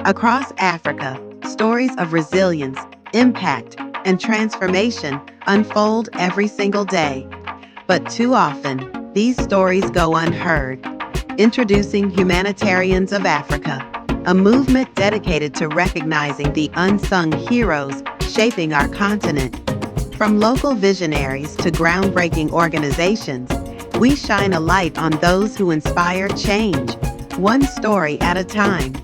Across Africa, stories of resilience, impact, and transformation unfold every single day. But too often, these stories go unheard. Introducing Humanitarians of Africa, a movement dedicated to recognizing the unsung heroes shaping our continent. From local visionaries to groundbreaking organizations, we shine a light on those who inspire change, one story at a time.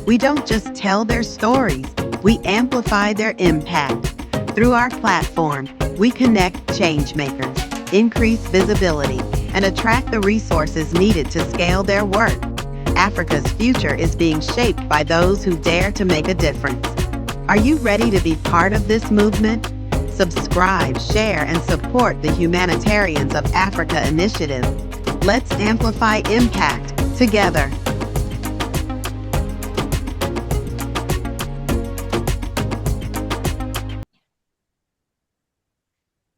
We don't just tell their stories, we amplify their impact. Through our platform, we connect changemakers, increase visibility, and attract the resources needed to scale their work. Africa's future is being shaped by those who dare to make a difference. Are you ready to be part of this movement? Subscribe, share, and support the Humanitarians of Africa initiative. Let's amplify impact together.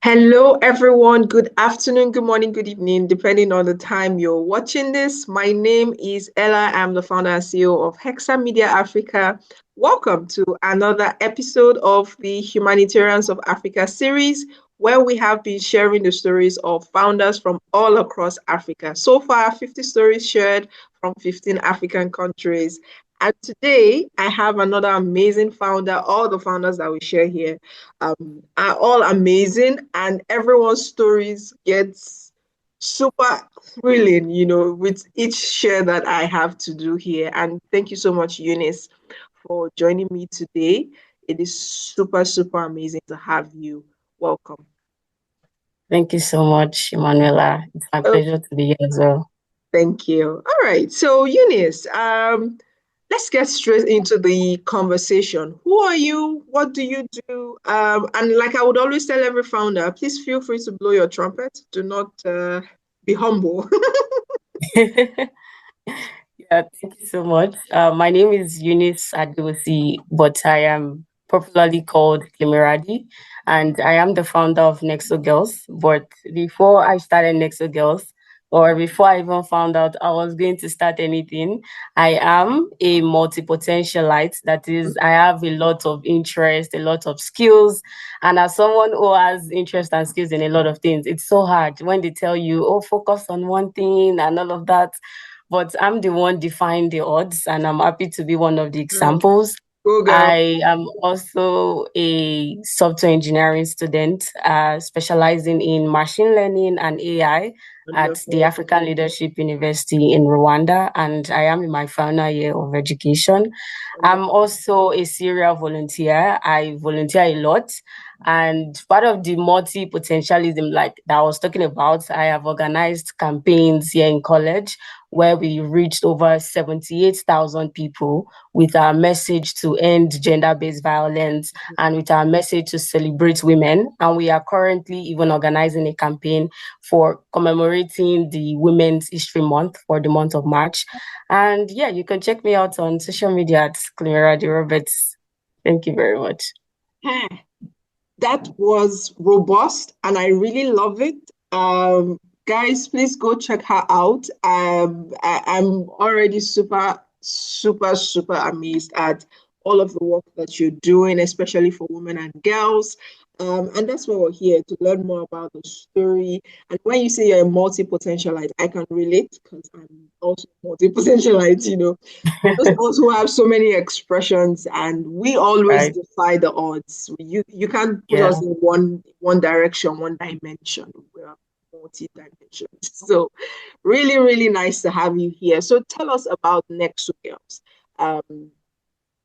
Hello, everyone. Good afternoon, good morning, good evening, depending on the time you're watching this. My name is Ella. I'm the founder and CEO of Hexa Media Africa. Welcome to another episode of the Humanitarians of Africa series, where we have been sharing the stories of founders from all across Africa. So far, 50 stories shared from 15 African countries. And today, I have another amazing founder. All the founders that we share here are all amazing, and everyone's stories gets super thrilling, with each share that I have to do here. And thank you so much, Eunice, for joining me today. It is super, super amazing to have you. Welcome. Thank you so much, Emanuela. It's my pleasure to be here as well. Thank you. All right. So, Eunice, let's get straight into the conversation. Who are you? What do you do? And like I would always tell every founder, please feel free to blow your trumpet. Do not be humble. Yeah, thank you so much. My name is Eunice Adewusi, but I am popularly called Kimiradi, and I am the founder of Nexo Girls. But before I started Nexo Girls, or before I even found out I was going to start anything, I am a multi-potentialite. That is, I have a lot of interest, a lot of skills. And as someone who has interest and skills in a lot of things, it's so hard when they tell you, oh, focus on one thing and all of that. But I'm the one defying the odds, and I'm happy to be one of the examples. I am also a software engineering student, specializing in machine learning and AI at the African Leadership University in Rwanda, and I am in my final year of education. I'm also a serial volunteer. I volunteer a lot, and part of the multi-potentialism like that I was talking about, I have organized campaigns here in college where we reached over 78,000 people with our message to end gender-based violence and with our message to celebrate women. And we are currently even organizing a campaign for commemorating the Women's History Month for the month of March. And yeah, you can check me out on social media at Kimiradi Roberts. Thank you very much. That was robust, and I really love it. Guys, please go check her out. I'm already super, super, super amazed at all of the work that you're doing, especially for women and girls. And that's why we're here, to learn more about the story. And when you say you're a multi-potentialite, I can relate because I'm also multi-potentialite, Those of us who have so many expressions, and we always defy the odds. You can't put us in one direction, one dimension. We're multi-dimensions. So really, really nice to have you here. So tell us about Nexo Girls.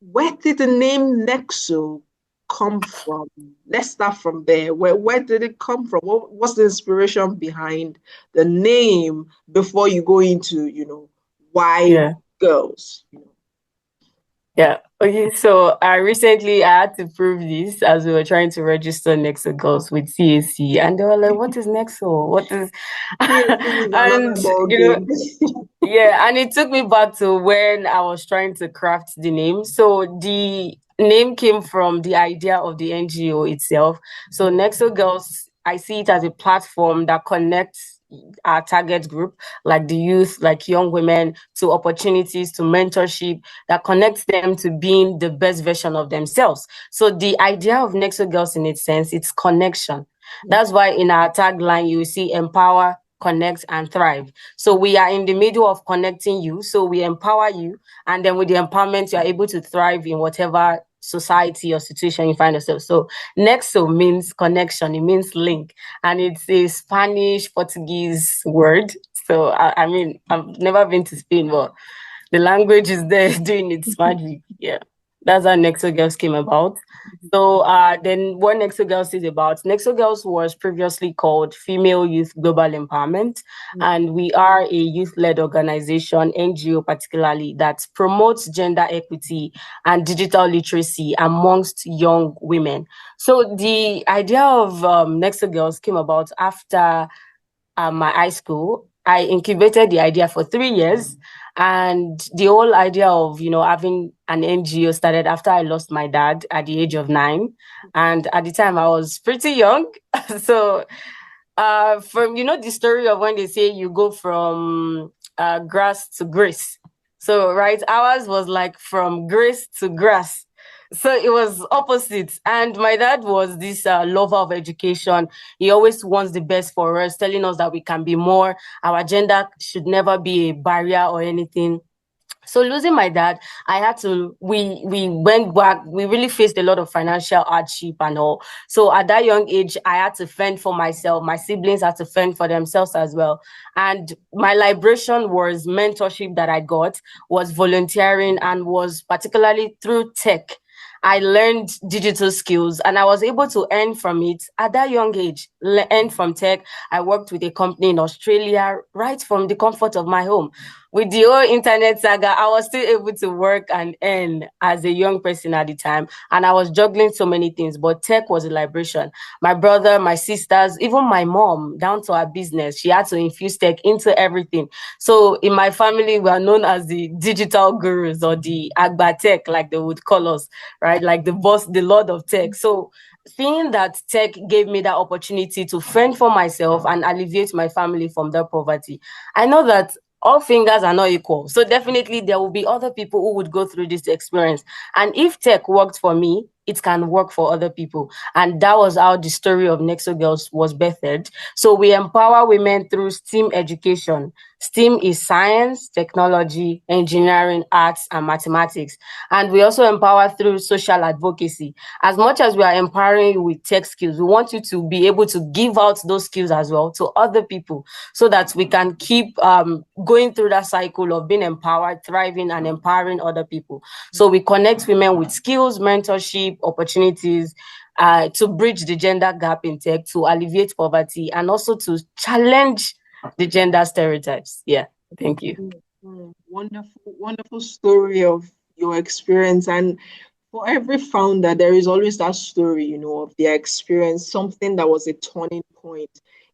Where did the name Nexo come from? Let's start from there. Where did it come from? What's the inspiration behind the name before you go into, why girls? Yeah. Okay. So recently I had to prove this as we were trying to register Nexo Girls with CAC, and they were like, "What is Nexo? What is?" And yeah, and it took me back to when I was trying to craft the name. So the name came from the idea of the NGO itself. So Nexo Girls, I see it as a platform that connects our target group, like the youth, like young women, to opportunities, to mentorship that connects them to being the best version of themselves. So the idea of Nexo Girls, in its sense, it's connection. That's why in our tagline you see empower, connect, and thrive. So we are in the middle of connecting you. So we empower you, and then with the empowerment, you are able to thrive in whatever society or situation you find yourself. So Nexo means connection, it means link, and it's a Spanish Portuguese word. So I mean, I've never been to Spain, but the language is there doing its magic. Yeah, that's how Nexo Girls came about. So then what Nexo Girls is about, Nexo Girls was previously called Female Youth Global Empowerment, and we are a youth-led organization, NGO particularly, that promotes gender equity and digital literacy amongst young women. So the idea of Nexo Girls came about after my high school. I incubated the idea for 3 years, and the whole idea of having an NGO started after I lost my dad at the age of 9, and at the time I was pretty young. So from the story of when they say you go from grass to grace. So right, ours was like from grace to grass. So it was opposite. And my dad was this lover of education. He always wants the best for us, telling us that we can be more. Our gender should never be a barrier or anything. So losing my dad, we went back, we really faced a lot of financial hardship and all. So at that young age, I had to fend for myself. My siblings had to fend for themselves as well. And my liberation was mentorship that I got, was volunteering, and was particularly through tech. I learned digital skills and I was able to earn from it at that young age, earn from tech. I worked with a company in Australia right from the comfort of my home. With the whole internet saga, I was still able to work and earn as a young person at the time. And I was juggling so many things, but tech was a liberation. My brother, my sisters, even my mom, down to her business, she had to infuse tech into everything. So in my family, we are known as the digital gurus, or the Agba Tech, like they would call us, right? Like the boss, the lord of tech. So seeing that tech gave me that opportunity to fend for myself and alleviate my family from their poverty, I know that all fingers are not equal. So definitely there will be other people who would go through this experience. And if tech worked for me, it can work for other people. And that was how the story of Nexo Girls was birthed. So we empower women through STEAM education. STEAM is science, technology, engineering, arts, and mathematics. And we also empower through social advocacy. As much as we are empowering you with tech skills, we want you to be able to give out those skills as well to other people, so that we can keep going through that cycle of being empowered, thriving, and empowering other people. So we connect women with skills, mentorship, opportunities, to bridge the gender gap in tech, to alleviate poverty, and also to challenge the gender stereotypes. Yeah, thank you. Wonderful, wonderful story of your experience. And for every founder, there is always that story, of their experience, something that was a turning point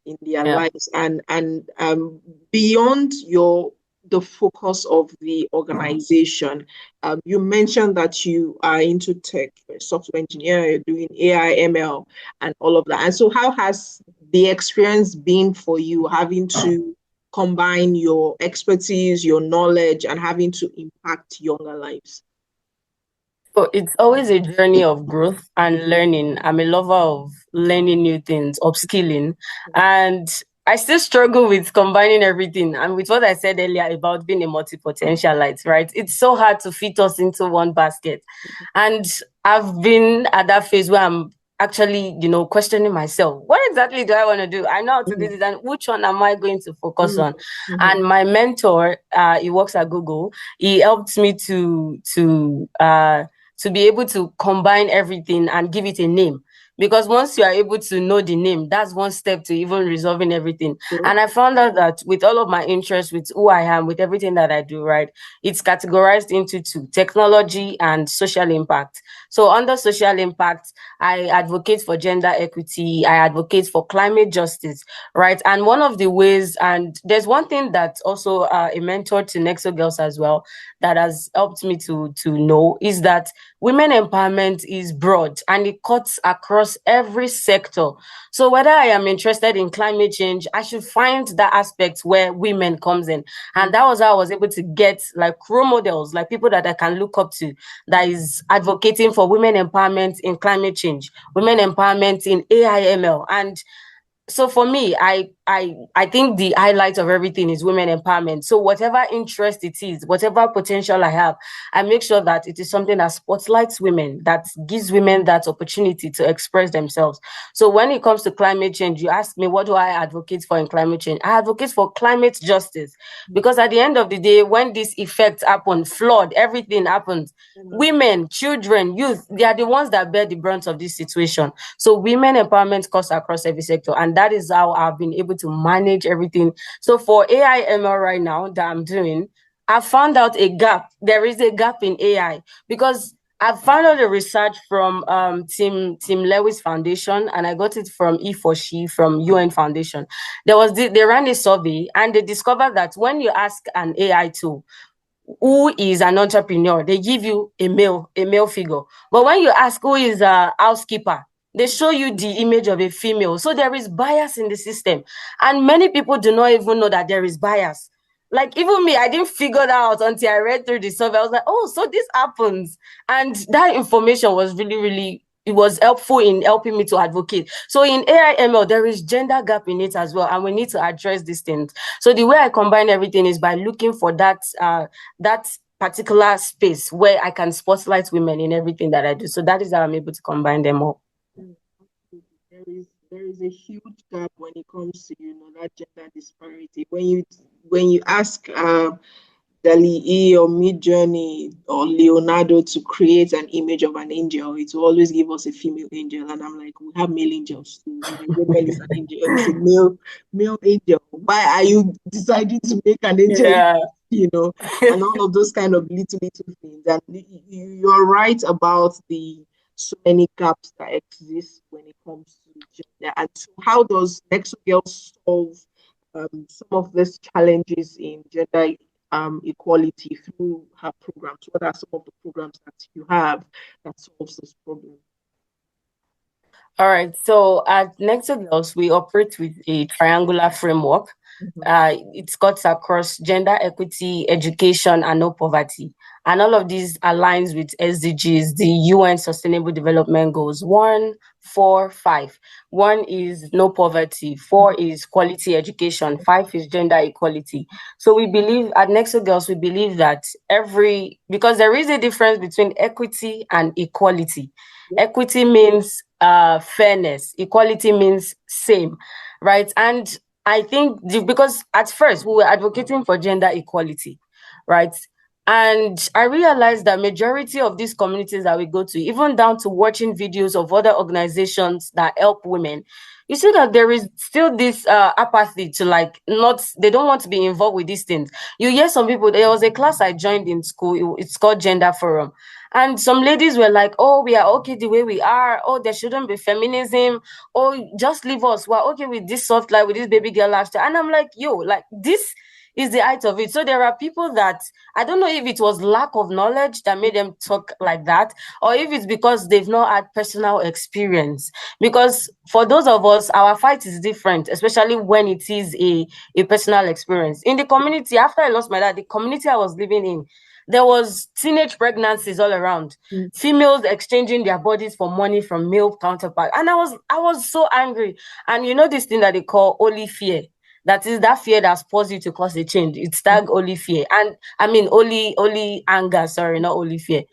in their lives. And beyond the focus of the organization, you mentioned that you are into tech, you're a software engineer, you're doing AI, ML, and all of that. And so how has the experience been for you, having to combine your expertise, your knowledge, and having to impact younger lives? So it's always a journey of growth and learning. I'm a lover of learning new things, upskilling, and I still struggle with combining everything. And with what I said earlier about being a multi-potentialite, right? It's so hard to fit us into one basket. And I've been at that phase where I'm actually, questioning myself. What exactly do I want to do? I know how to do this, and which one am I going to focus on? And my mentor, he works at Google. He helped me to be able to combine everything and give it a name. Because once you are able to know the name, that's one step to even resolving everything. And I found out that with all of my interests, with who I am, with everything that I do, right, it's categorized into two: technology and social impact. So under social impact, I advocate for gender equity, I advocate for climate justice, right? And one of the ways, and there's one thing that also a mentor to Nexo Girls as well, that has helped me to know, is that women empowerment is broad and it cuts across across every sector. So whether I am interested in climate change, I should find that aspect where women comes in. And that was how I was able to get like role models, like people that I can look up to, that is advocating for women empowerment in climate change, women empowerment in AI/ML. And so for me, I think the highlight of everything is women empowerment. So whatever interest it is, whatever potential I have, I make sure that it is something that spotlights women, that gives women that opportunity to express themselves. So when it comes to climate change, you ask me, what do I advocate for in climate change? I advocate for climate justice, because at the end of the day, when these effects happen, flood, everything happens, women, children, youth, they are the ones that bear the brunt of this situation. So women empowerment cuts across every sector, and that is how I've been able to manage everything. So for AI/ML right now that I'm doing, I found out a gap. There is a gap in AI, because I found out the research from Tim Lewis Foundation, and I got it from E4She from UN Foundation. They ran a survey, and they discovered that when you ask an AI tool who is an entrepreneur, they give you a male figure. But when you ask who is a housekeeper, they show you the image of a female. So there is bias in the system. And many people do not even know that there is bias. Like even me, I didn't figure that out until I read through the survey. I was like, oh, so this happens. And that information was really, really, it was helpful in helping me to advocate. So in AI/ML, there is gender gap in it as well, and we need to address these things. So the way I combine everything is by looking for that particular space where I can spotlight women in everything that I do. So that is how I'm able to combine them all. There is a huge gap when it comes to that gender disparity. When you ask DALL-E or Midjourney or Leonardo to create an image of an angel, it will always give us a female angel, and I'm like, we have male angels too. Gabriel is an angel, it's a male angel. Why are you deciding to make an angel? Yeah. And all of those kind of little things. And you're right about the so many gaps that exist when it comes to gender. And so how does Nexo Girls solve some of these challenges in gender equality through her programs? What are some of the programs that you have that solves this problem? All right. So at Nexo Girls, we operate with a triangular framework. It cuts across gender equity, education, and no poverty. And all of these aligns with SDGs, the UN Sustainable Development Goals 1, 4, 5. 1 is no poverty, 4 is quality education, 5 is gender equality. So we believe at Nexo Girls, we believe that because there is a difference between equity and equality. Equity means fairness, equality means same, right? And I think because at first we were advocating for gender equality, right? And I realized that majority of these communities that we go to, even down to watching videos of other organizations that help women, you see that there is still this apathy to they don't want to be involved with these things. You hear some people, there was a class I joined in school, it's called Gender Forum. And some ladies were like, oh, we are okay the way we are. Oh, there shouldn't be feminism. Oh, just leave us. We're okay with this soft life, with this baby girl lifestyle. And I'm like, this is the height of it. So there are people that, I don't know if it was lack of knowledge that made them talk like that, or if it's because they've not had personal experience. Because for those of us, our fight is different, especially when it is a personal experience. In the community, after I lost my dad, the community I was living in, there was teenage pregnancies all around, females exchanging their bodies for money from male counterpart. And I was so angry. And this thing that they call holy fear. That is that fear that spurs you to cause a change. It's tagged holy fear. And I mean holy anger, sorry, not holy fear.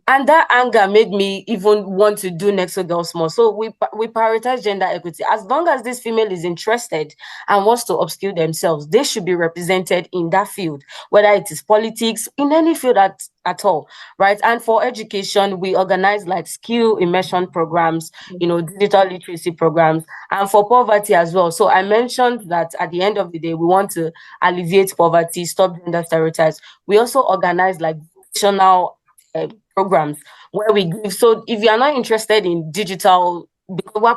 And that anger made me even want to do Nexo Girls more. So we prioritize gender equity. As long as this female is interested and wants to upskill themselves, they should be represented in that field, whether it is politics, in any field at all, right? And for education, we organize like skill immersion programs, digital literacy programs, and for poverty as well. So I mentioned that at the end of the day, we want to alleviate poverty, stop gender stereotypes. We also organize like vocational programs where we give. So if you are not interested in digital, because we're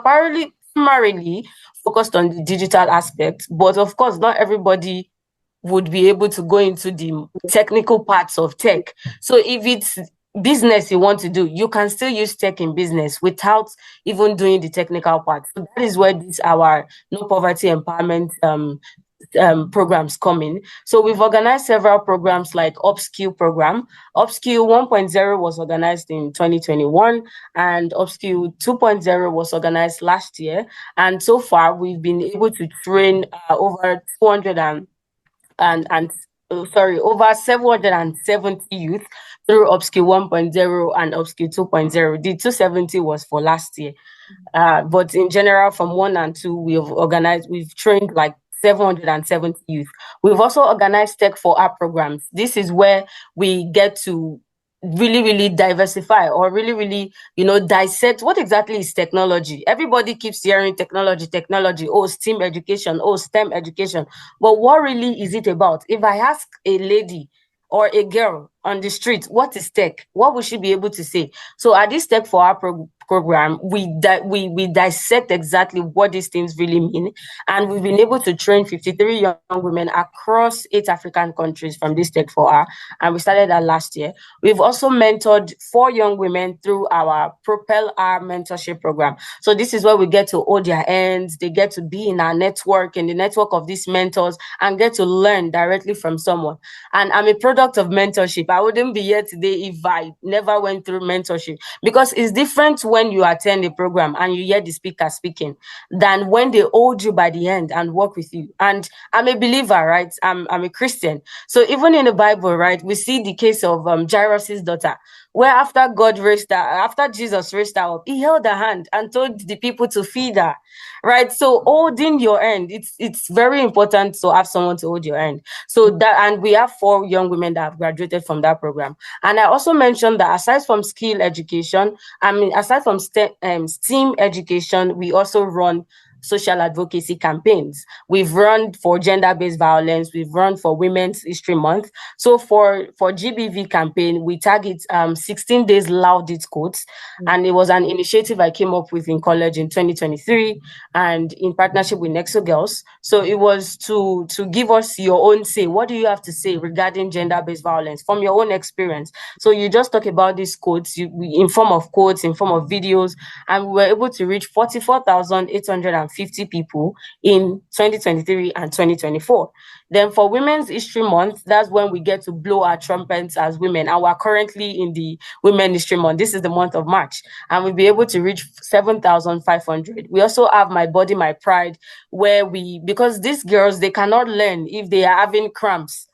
primarily focused on the digital aspect, but of course, not everybody would be able to go into the technical parts of tech. So if it's business you want to do, you can still use tech in business without even doing the technical part. So that is where this our no poverty empowerment programs come in. So we've organized several programs like Upskill program. Upskill 1.0 was organized in 2021, and Upskill 2.0 was organized last year. And so far, we've been able to train over 200 over 770 youth through Upskill 1.0 and Upskill 2.0. The 270 was for last year. But in general, from 1 and 2, we've trained like 770 youth. We've also organized Tech for Our programs. This is where we get to really diversify, or really dissect what exactly is technology. Everybody keeps hearing technology, oh, STEAM education, oh, STEM education, but what really is it about? If I ask a lady or a girl on the street, what is tech? What will she be able to say? So at this Tech for Our program, we dissect exactly what these things really mean, and we've been able to train 53 young women across 8 African countries from this Tech for Our, and we started that last year. We've also mentored 4 young women through our PropelHER Mentorship program. So this is where we get to hold their hands, they get to be in our network, in the network of these mentors, and get to learn directly from someone. And I'm a product of mentorship. I wouldn't be here today if I never went through mentorship, because it's different when you attend a program and you hear the speaker speaking than when they hold you by the hand and work with you. And I'm a believer, right? I'm a Christian. So even in the Bible, right, we see the case of Jairus' daughter, where after Jesus raised her up, he held her hand and told the people to feed her, right? So holding your hand, it's very important to have someone to hold your hand. So that, and we have 4 young women that have graduated from that program. And I also mentioned that aside from skill education, aside from STEAM education, we also run social advocacy campaigns. We've run for gender-based violence. We've run for Women's History Month. So for GBV campaign, we target 16 days loud it quotes, and it was an initiative I came up with in college in 2023, and in partnership with Nexo Girls. So it was to give us your own say. What do you have to say regarding gender-based violence from your own experience? So you just talk about these quotes in form of quotes, in form of videos, and we were able to reach 44,850 people in 2023 and 2024. Then for Women's History Month, that's when we get to blow our trumpets as women. And we're currently in the Women's History Month. This is the month of March. And we'll be able to reach 7,500. We also have My Body, My Pride, where because these girls, they cannot learn if they are having cramps.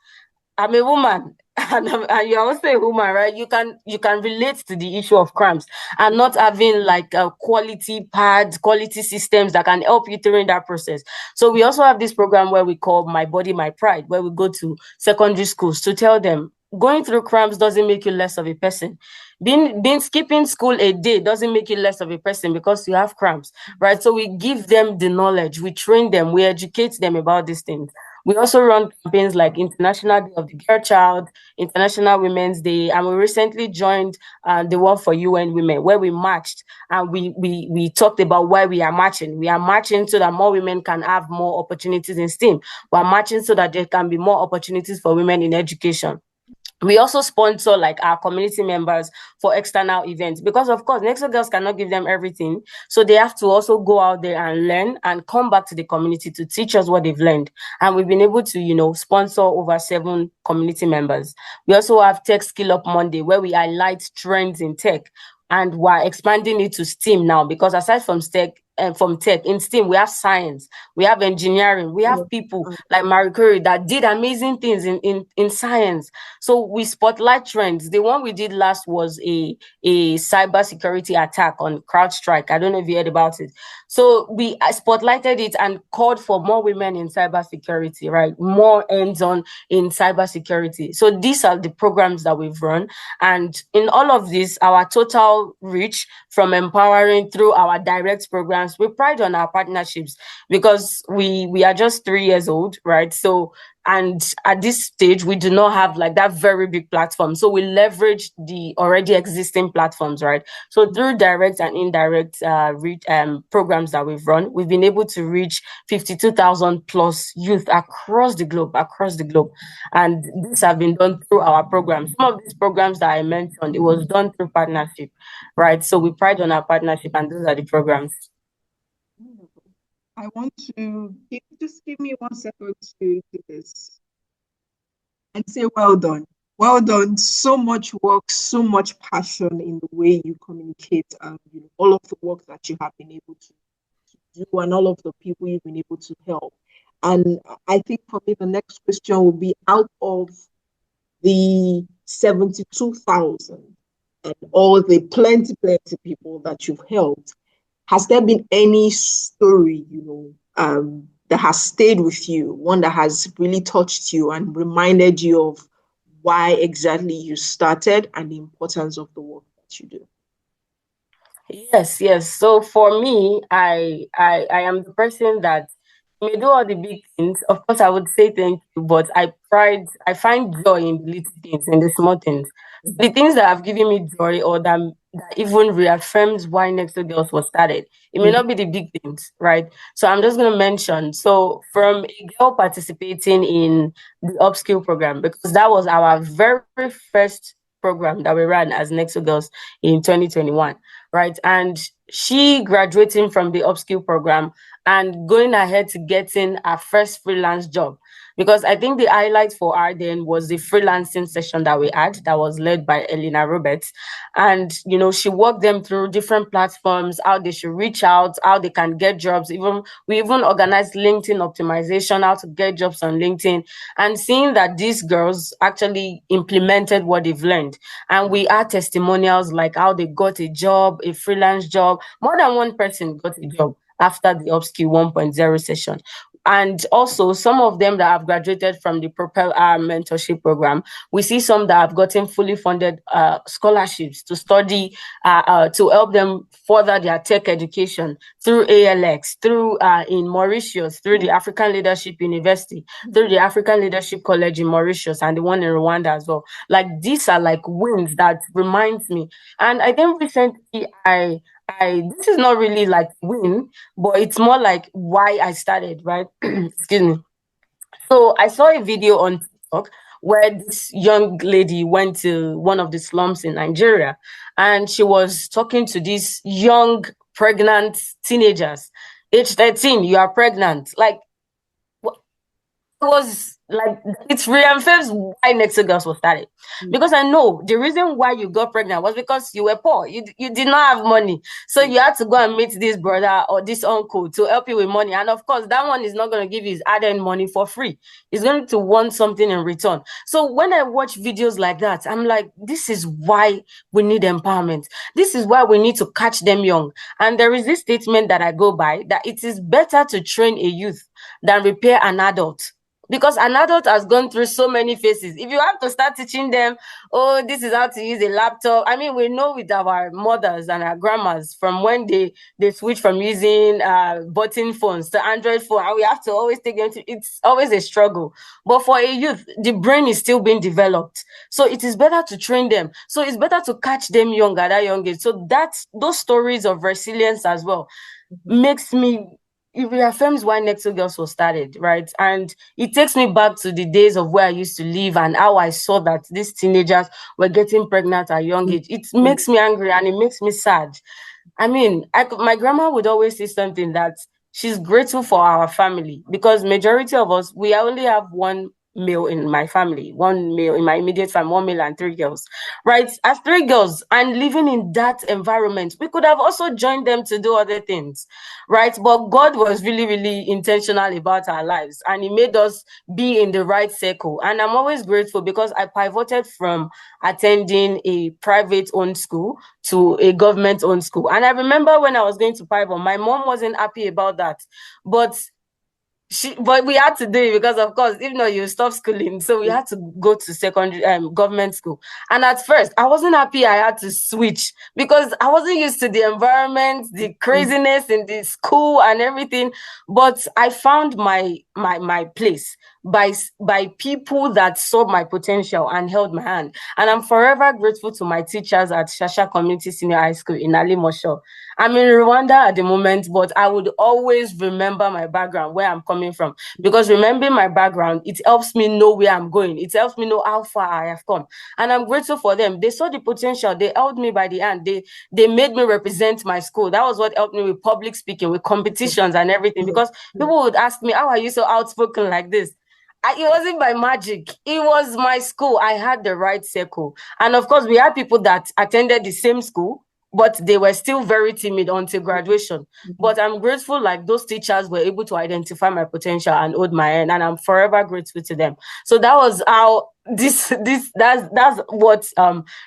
I'm a woman, and you're also a woman, right? You can relate to the issue of cramps and not having like a quality pads, quality systems that can help you during that process. So we also have this program where we call My Body, My Pride, where we go to secondary schools to tell them going through cramps doesn't make you less of a person. Being skipping school a day doesn't make you less of a person because you have cramps, right? So we give them the knowledge, we train them, we educate them about these things. We also run campaigns like International Day of the Girl Child, International Women's Day, and we recently joined the one for UN Women, where we marched and we talked about why we are marching. We are marching so that more women can have more opportunities in STEAM. We are marching so that there can be more opportunities for women in education. We also sponsor like our community members for external events, because of course Nexo Girls cannot give them everything, so they have to also go out there and learn and come back to the community to teach us what they've learned. And we've been able to sponsor over 7 community members. We also have Tech Skill Up Monday, where we highlight trends in tech, and we're expanding it to STEAM now, because aside from tech, in STEAM, we have science, we have engineering, we have people like Marie Curie that did amazing things in science. So we spotlight trends. The one we did last was a cybersecurity attack on CrowdStrike. I don't know if you heard about it. So we spotlighted it and called for more women in cybersecurity, right? More hands-on in cybersecurity. So these are the programs that we've run. And in all of this, our total reach from empowering through our direct programs, we pride on our partnerships, because we are just 3 years old, right? So And at this stage, we do not have like that very big platform. So we leverage the already existing platforms, right? So through direct and indirect programs that we've run, we've been able to reach 52,000 plus youth across the globe. And this have been done through our programs. Some of these programs that I mentioned, it was done through partnership, right? So we pride on our partnership, and those are the programs. I want to just give me 1 second to do this and say, well done. Well done. So much work, so much passion in the way you communicate, all of the work that you have been able to do and all of the people you've been able to help. And I think for me, the next question will be, out of the 72,000 and all the plenty people that you've helped, has there been any story, that has stayed with you, one that has really touched you and reminded you of why exactly you started and the importance of the work that you do? Yes. So for me, I am the person that may do all the big things. Of course, I would say thank you, but I find joy in the little things, in the small things. The things that have given me joy, or that even reaffirms why Nexo Girls was started. It may not be the big things, right? So I'm just going to mention. So from a girl participating in the Upskill program, because that was our very first program that we ran as Nexo Girls in 2021, right? And she graduating from the Upskill program and going ahead to getting her first freelance job. Because I think the highlight for her then was the freelancing session that we had that was led by Elena Roberts. And, she walked them through different platforms, how they should reach out, how they can get jobs. We even organized LinkedIn optimization, how to get jobs on LinkedIn, and seeing that these girls actually implemented what they've learned. And we had testimonials like how they got a job, a freelance job. More than one person got a job after the Upskill 1.0 session. And also some of them that have graduated from the PropelHER Mentorship program, we see some that have gotten fully funded scholarships to study, to help them further their tech education through ALX, through in Mauritius, through the African Leadership University, through the African Leadership College in Mauritius, and the one in Rwanda as well. Like, these are like wins that reminds me. And I think recently this is not really like win, but it's more like why I started, right? Excuse me. So I saw a video on TikTok where this young lady went to one of the slums in Nigeria, and she was talking to these young pregnant teenagers. Age 13, you are pregnant. Like, was like, it's reaffirms why Nexo Girls was started. Because I know the reason why you got pregnant was because you were poor. You did not have money. So you had to go and meet this brother or this uncle to help you with money. And of course, that one is not going to give you his add-on money for free. He's going to want something in return. So when I watch videos like that, I'm like, this is why we need empowerment. This is why we need to catch them young. And there is this statement that I go by, that it is better to train a youth than repair an adult. Because an adult has gone through so many phases. If you have to start teaching them, oh, this is how to use a laptop. I mean, we know with our mothers and our grandmas from when they switch from using button phones to Android phone, and we have to always take them to, it's always a struggle. But for a youth, the brain is still being developed. So it is better to train them. So it's better to catch them young at that young age. So those stories of resilience as well makes me, it reaffirms why Nexo Girls was started, right? And it takes me back to the days of where I used to live and how I saw that these teenagers were getting pregnant at a young age. It makes me angry and it makes me sad. I mean, my grandma would always say something, that she's grateful for our family, because majority of us, we only have one male in my family, one male in my immediate family, one male and three girls, right? As three girls and living in that environment, we could have also joined them to do other things, right? But God was really, really intentional about our lives, and He made us be in the right circle. And I'm always grateful, because I pivoted from attending a private owned school to a government owned school. And I remember when I was going to pivot, my mom wasn't happy about that, but we had to do it, because of course, if not, you stop schooling. So we had to go to secondary government school. And at first, I wasn't happy I had to switch, because I wasn't used to the environment, the craziness in the school and everything. But I found my place, by people that saw my potential and held my hand. And I'm forever grateful to my teachers at Shasha Community Senior High School in Alimosho. I'm in Rwanda at the moment, but I would always remember my background, where I'm coming from, because remembering my background, it helps me know where I'm going. It helps me know how far I have come. And I'm grateful for them. They saw the potential. They held me by the hand. They made me represent my school. That was what helped me with public speaking, with competitions and everything, because people would ask me, how are you so outspoken like this? It wasn't by magic. It was my school. I had the right circle. And of course, we had people that attended the same school, but they were still very timid until graduation. But I'm grateful, like, those teachers were able to identify my potential and hold my hand, and I'm forever grateful to them. So that was how that's what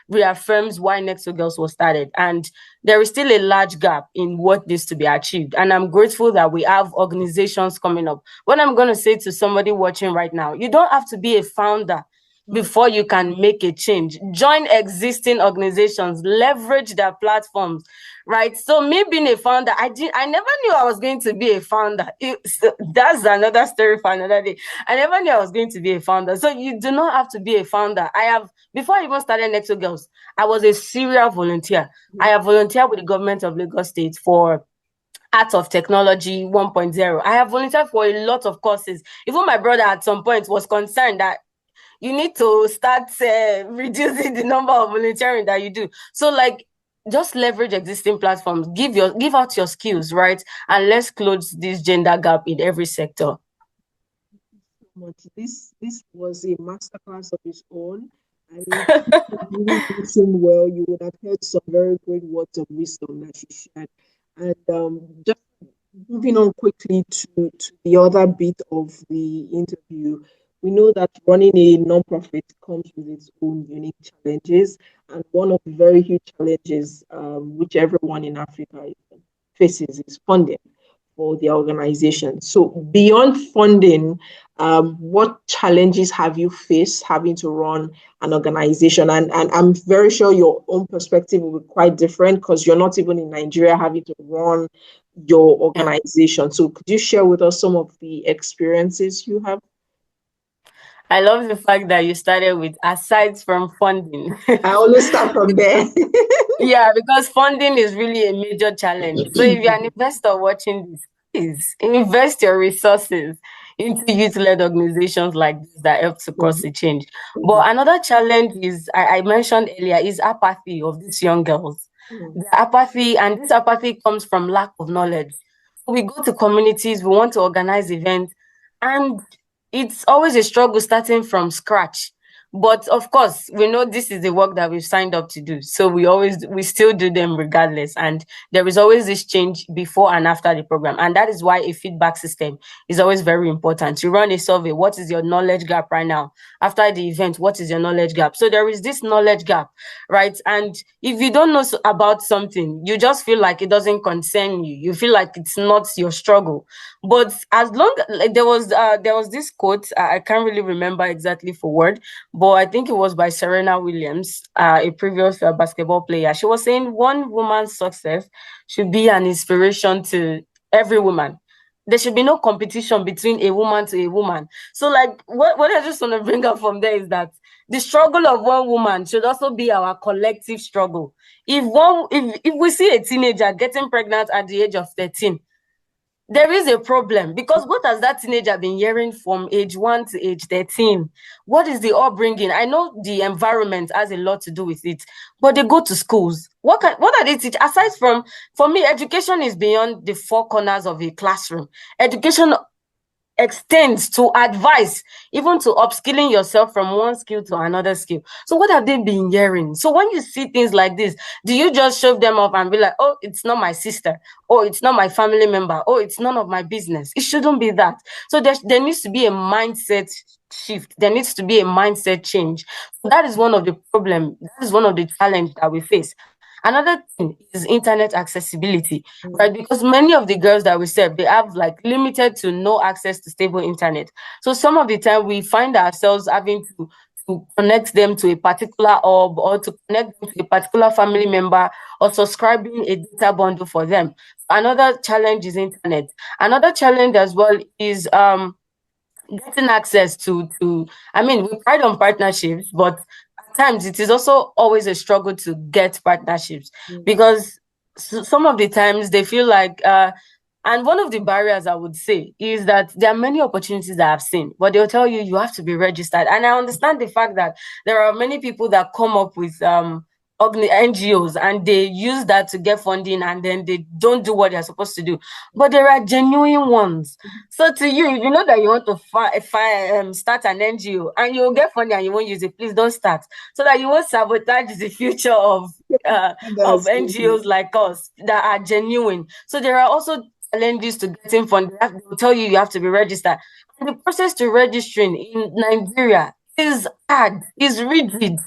reaffirms why Nexo Girls was started. And there is still a large gap in what needs to be achieved. And I'm grateful that we have organizations coming up. What I'm going to say to somebody watching right now, you don't have to be a founder before you can make a change. Join existing organizations, leverage their platforms, right? So me being a founder, I never knew I was going to be a founder. That's another story for another day. I never knew I was going to be a founder. So you do not have to be a founder. Before I even started Nexo Girls, I was a serial volunteer. I have volunteered with the government of Lagos State for Art of Technology 1.0. I have volunteered for a lot of courses. Even my brother at some point was concerned that you need to start reducing the number of volunteering that you do. So, like, just leverage existing platforms, give out your skills, right? And let's close this gender gap in every sector. This was a masterclass of its own. I mean, really listen well, you would have heard some very great words of wisdom that she shared. And just moving on quickly to the other bit of the interview, we know that running a nonprofit comes with its own unique challenges, and one of the very huge challenges which everyone in Africa faces is funding for the organization. So beyond funding, what challenges have you faced having to run an organization? And I'm very sure your own perspective will be quite different because you're not even in Nigeria having to run your organization. So could you share with us some of the experiences you have? I love the fact that you started with aside from funding. I always start from there. Yeah, because funding is really a major challenge. So if you're an investor watching this, please invest your resources into youth-led organizations like this that help to cause a change. But another challenge is, I mentioned earlier, is apathy of these young girls. The apathy, and this apathy comes from lack of knowledge. We go to communities, we want to organize events, and it's always a struggle starting from scratch. But of course, we know this is the work that we've signed up to do. So we still do them regardless. And there is always this change before and after the program. And that is why a feedback system is always very important. You run a survey. What is your knowledge gap right now? After the event, what is your knowledge gap? So there is this knowledge gap, right? And if you don't know about something, you just feel like it doesn't concern you. You feel like it's not your struggle. But as long, like, there was this quote, I can't really remember exactly for word, but I think it was by Serena Williams, a previous basketball player. She was saying one woman's success should be an inspiration to every woman. There should be no competition between a woman to a woman. So, like, what I just want to bring up from there is that the struggle of one woman should also be our collective struggle. If we see a teenager getting pregnant at the age of 13, there is a problem, because what has that teenager been hearing from age 1 to age 13? What is the upbringing? I know the environment has a lot to do with it, but they go to schools. What are they teach? Aside from, for me, education is beyond the four corners of a classroom. Education extends to advice, even to upskilling yourself from one skill to another skill. So what have they been hearing? So when you see things like this, do you just shove them off and be like, oh, it's not my sister, or it's not my family member, or it's none of my business? It shouldn't be that. So there needs to be a mindset shift. There needs to be a mindset change. That is one of the problems. That is one of the challenges that we face. Another thing is internet accessibility, right? Because many of the girls that we serve, they have like limited to no access to stable internet. So some of the time we find ourselves having to connect them to a particular hub, or to connect them to a particular family member, or subscribing a data bundle for them. Another challenge is internet. Another challenge as well is getting access to I mean, we pride on partnerships, but at times it is also always a struggle to get partnerships because some of the times they feel like and one of the barriers I would say is that there are many opportunities that I've seen, but they'll tell you have to be registered. And I understand the fact that there are many people that come up with NGOs and they use that to get funding and then they don't do what they're supposed to do. But there are genuine ones. So to you, if you know that you want to start an NGO and you'll get funding and you won't use it, please don't start so that you won't sabotage the future of NGOs like us that are genuine. So there are also challenges to getting funding. They'll tell you have to be registered. And the process to registering in Nigeria is hard, is rigid.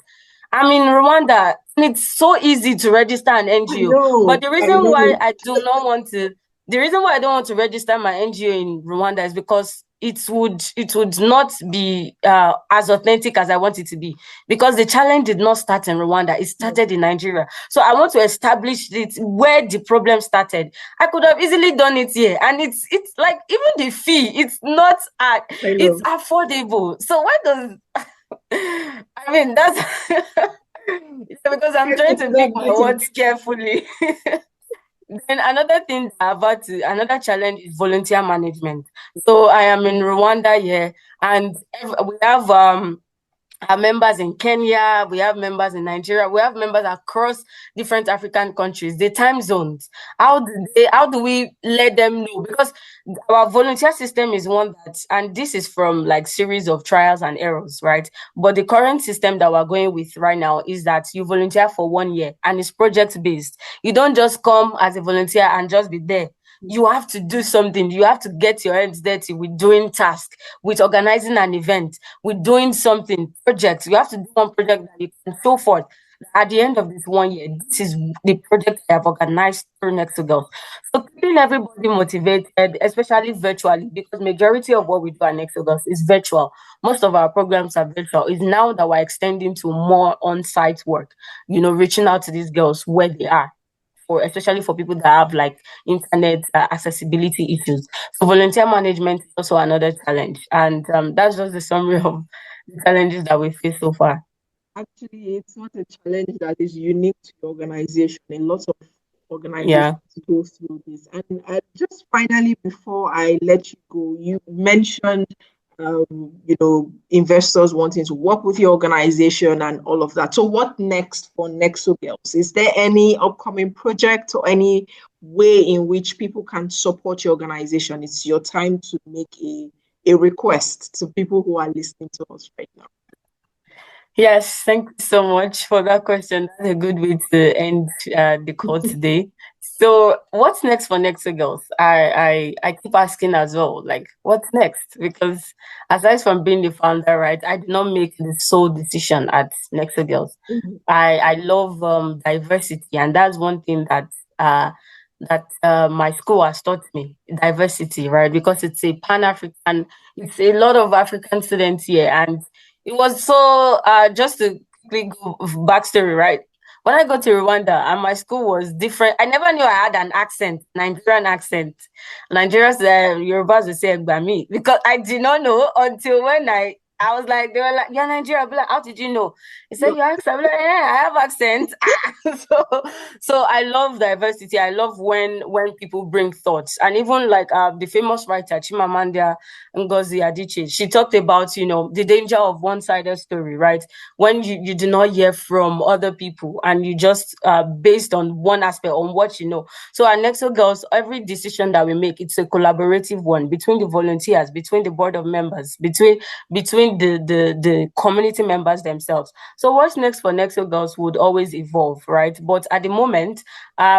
I'm in Rwanda, and it's so easy to register an NGO. But the reason why I don't want to register my NGO in Rwanda is because it would not be as authentic as I want it to be, because the challenge did not start in Rwanda, it started in Nigeria. So I want to establish it where the problem started. I could have easily done it here, and it's like even the fee, it's not it's affordable. So why does I mean that's because I'm trying to pick my words carefully. Then another challenge is volunteer management. So I am in Rwanda here, and we have our members in Kenya, we have members in Nigeria, we have members across different African countries. The time zones, how do we let them know? Because our volunteer system is one that, and this is from like series of trials and errors, right? But the current system that we're going with right now is that you volunteer for 1 year and it's project based. You don't just come as a volunteer and just be there. You have to do something. You have to get your hands dirty with doing tasks, with organizing an event, with doing something, projects. You have to do one project that you can show forth. At the end of this 1 year, this is the project I have organized through Nexo Girls. So keeping everybody motivated, especially virtually, because majority of what we do at Nexo Girls is virtual. Most of our programs are virtual. It's now that we're extending to more on-site work, reaching out to these girls where they are, especially for people that have like internet accessibility issues. So volunteer management is also another challenge, and that's just the summary of the challenges that we face so far. Actually, it's not a challenge that is unique to the organization. A lot of organizations go through this. And just finally, before I let you go, you mentioned investors wanting to work with your organization and all of that. So what next for Nexo Girls? Is there any upcoming project or any way in which people can support your organization? It's your time to make a request to people who are listening to us right now. Yes, thank you so much for that question. That's a good way to end the call today. So what's next for Nexo Girls? I keep asking as well, like, what's next? Because aside from being the founder, right, I did not make the sole decision at Nexo Girls. I love diversity, and that's one thing that my school has taught me, diversity, right? Because it's a Pan-African, it's a lot of African students here, and it was so just to quickly go backstory, right? When I got to Rwanda and my school was different, I never knew I had an accent, Nigerian accent. Nigerians, Yorubas would say Egbami, because I did not know until when I was like, they were like, "You're Nigerian." Like, how did you know? He said, "You accent." I'm like, "Yeah, I have accent." So I love diversity. I love when people bring thoughts, and even like the famous writer Chimamanda Ngozi Adichie, she talked about the danger of one-sided story, right? When you do not hear from other people and you just based on one aspect, on what you know. So at Nexo Girls, every decision that we make, it's a collaborative one between the volunteers, between the board of members, between the community members themselves. So what's next for Nexo Girls would always evolve, right? But at the moment,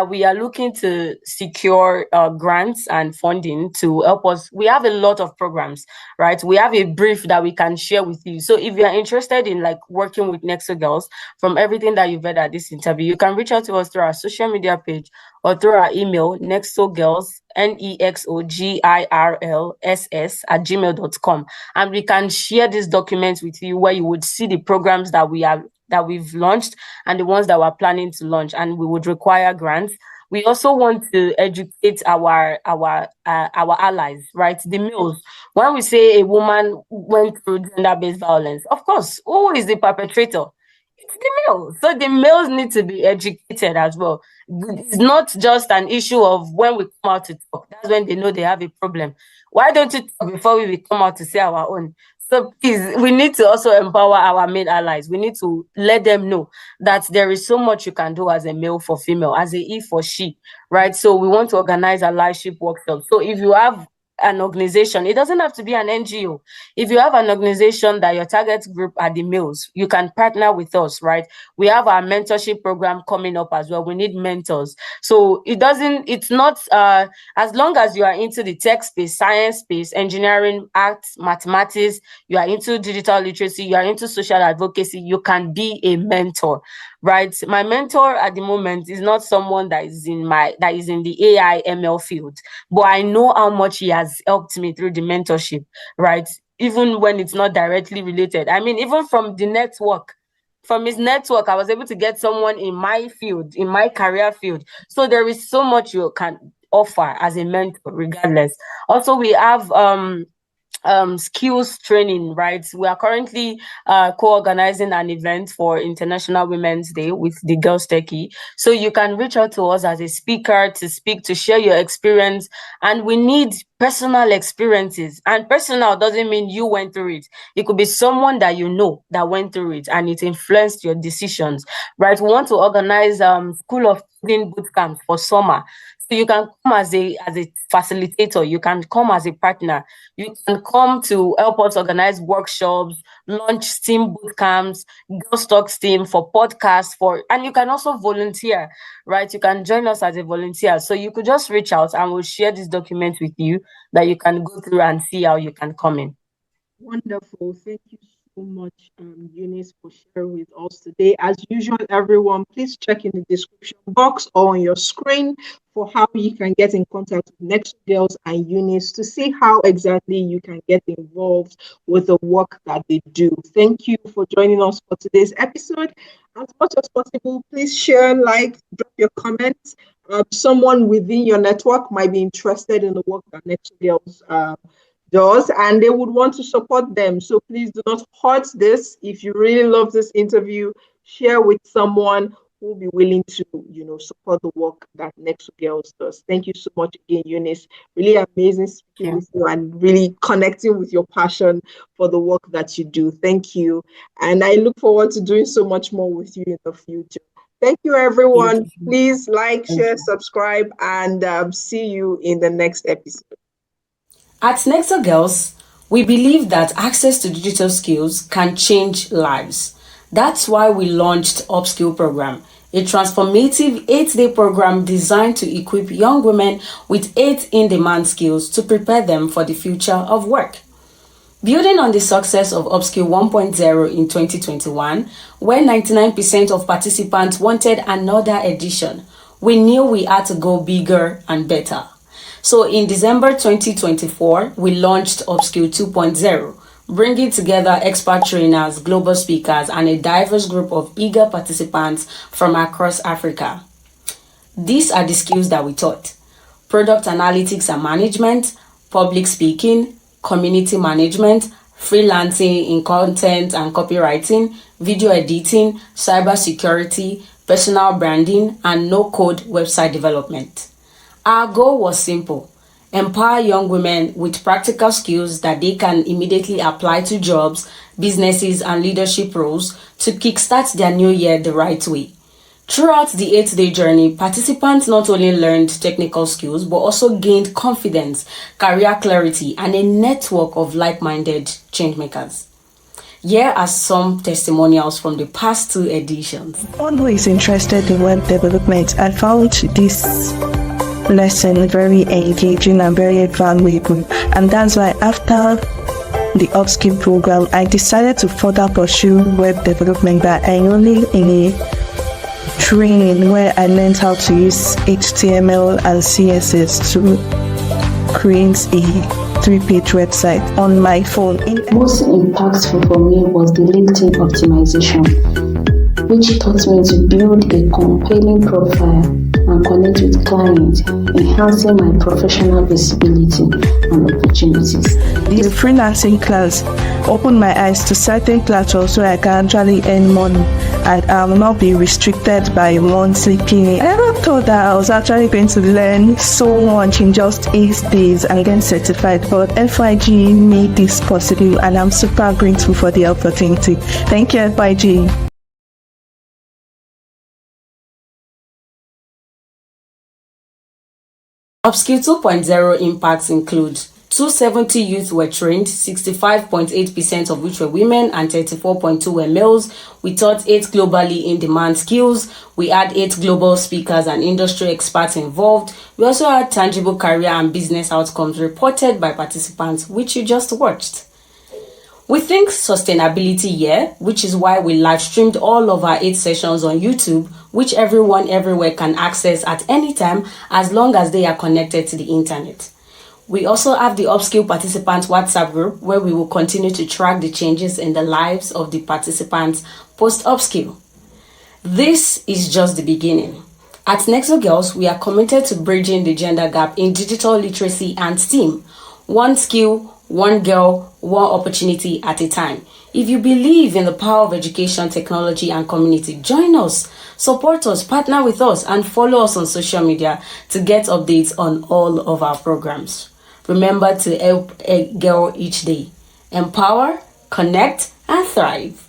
we are looking to secure grants and funding to help us. We have a lot of programs, right? We have a brief that we can share with you. So if you're interested in like working with Nexo Girls, from everything that you've heard at this interview, you can reach out to us through our social media page or through our email, nexogirls, NEXOGIRLSS @gmail.com. And we can share these documents with you where you would see the programs that we've launched and the ones that we're planning to launch, and we would require grants. we also want to educate our allies, right? The males. When we say a woman went through gender-based violence, of course, who is the perpetrator? It's the male. So the males need to be educated as well. It's not just an issue of when we come out to talk. That's when they know they have a problem. Why don't you talk before we come out to say our own? So please, we need to also empower our male allies. We need to let them know that there is so much you can do as a male for female, as a he for she, right? So we want to organize allyship workshops. So if you have an organization, it doesn't have to be an NGO. If you have an organization that your target group are the males, you can partner with us, right? We have our mentorship program coming up as well. We need mentors. So it's not as long as you are into the tech space, science space, engineering, arts, mathematics, you are into digital literacy, you are into social advocacy, you can be a mentor, right? My mentor at the moment is not someone that is in the AI ML field, but I know how much he has helped me through the mentorship, right? Even when it's not directly related. I mean, even from the network, from his network, I was able to get someone in my field, in my career field. So there is so much you can offer as a mentor, regardless. Also, we have skills training, right? We are currently co-organizing an event for International Women's Day with the Girls Techie. So you can reach out to us as a speaker to speak, to share your experience. And we need personal experiences. And personal doesn't mean you went through it. It could be someone that you know that went through it and it influenced your decisions, right? We want to organize School of Coding boot camps for summer. So you can come as a facilitator, you can come as a partner, you can come to help us organize workshops, launch STEAM boot camps, Girls Talk STEAM for podcasts, and you can also volunteer, right? You can join us as a volunteer. So you could just reach out and we'll share this document with you that you can go through and see how you can come in. Wonderful. Thank you so much, Eunice, for sharing with us today. As usual, everyone, please check in the description box or on your screen for how you can get in contact with Nexo Girls and Eunice to see how exactly you can get involved with the work that they do. Thank you for joining us for today's episode. As much as possible, please share, like, drop your comments. Someone within your network might be interested in the work that Nexo Girls does, and they would want to support them. So please do not hurt this. If you really love this interview, share with someone who will be willing to, support the work that Nexo Girls does. Thank you so much again, Eunice. Really amazing speaking with you and really connecting with your passion for the work that you do. Thank you. And I look forward to doing so much more with you in the future. Thank you, everyone. Please like, share, subscribe, and see you in the next episode. At Nexo Girls, we believe that access to digital skills can change lives. That's why we launched Upskill program, a transformative 8-day program designed to equip young women with 8 in-demand skills to prepare them for the future of work. Building on the success of Upskill 1.0 in 2021, where 99% of participants wanted another edition, we knew we had to go bigger and better. So in December 2024, we launched Upskill 2.0, bringing together expert trainers, global speakers, and a diverse group of eager participants from across Africa. These are the skills that we taught: product analytics and management, public speaking, community management, freelancing in content and copywriting, video editing, cybersecurity, personal branding, and no-code website development. Our goal was simple: empower young women with practical skills that they can immediately apply to jobs, businesses, and leadership roles to kickstart their new year the right way. Throughout the 8-day journey, participants not only learned technical skills, but also gained confidence, career clarity, and a network of like-minded changemakers. Here are some testimonials from the past 2 editions. One who is interested in web development, I found this lesson very engaging and very valuable, and that's why after the Upskill program I decided to further pursue web development by enrolling in a training where I learned how to use HTML and CSS to create a 3-page website on my phone. Most impactful for me was the LinkedIn optimization, which taught me to build a compelling profile and connect with clients, enhancing my professional visibility and opportunities. The freelancing class opened my eyes to certain platforms where I can actually earn money and I will not be restricted by monthly pay. I never thought that I was actually going to learn so much in just 8 days and get certified, but FYG made this possible and I'm super grateful for the opportunity. Thank you, FYG. Upskill 2.0 impacts include 270 youth were trained, 65.8% of which were women and 34.2% were males. We taught 8 globally in-demand skills. We had 8 global speakers and industry experts involved. We also had tangible career and business outcomes reported by participants, which you just watched. We think sustainability here, which is why we live streamed all of our 8 sessions on YouTube, which everyone everywhere can access at any time as long as they are connected to the internet. We also have the Upskill participants WhatsApp group where we will continue to track the changes in the lives of the participants post-Upskill. This is just the beginning. At Nexo Girls, we are committed to bridging the gender gap in digital literacy and STEAM. One skill, one girl, one opportunity at a time. If you believe in the power of education, technology, and community, join us, support us, partner with us, and follow us on social media to get updates on all of our programs. Remember to help a girl each day. Empower, connect, and thrive.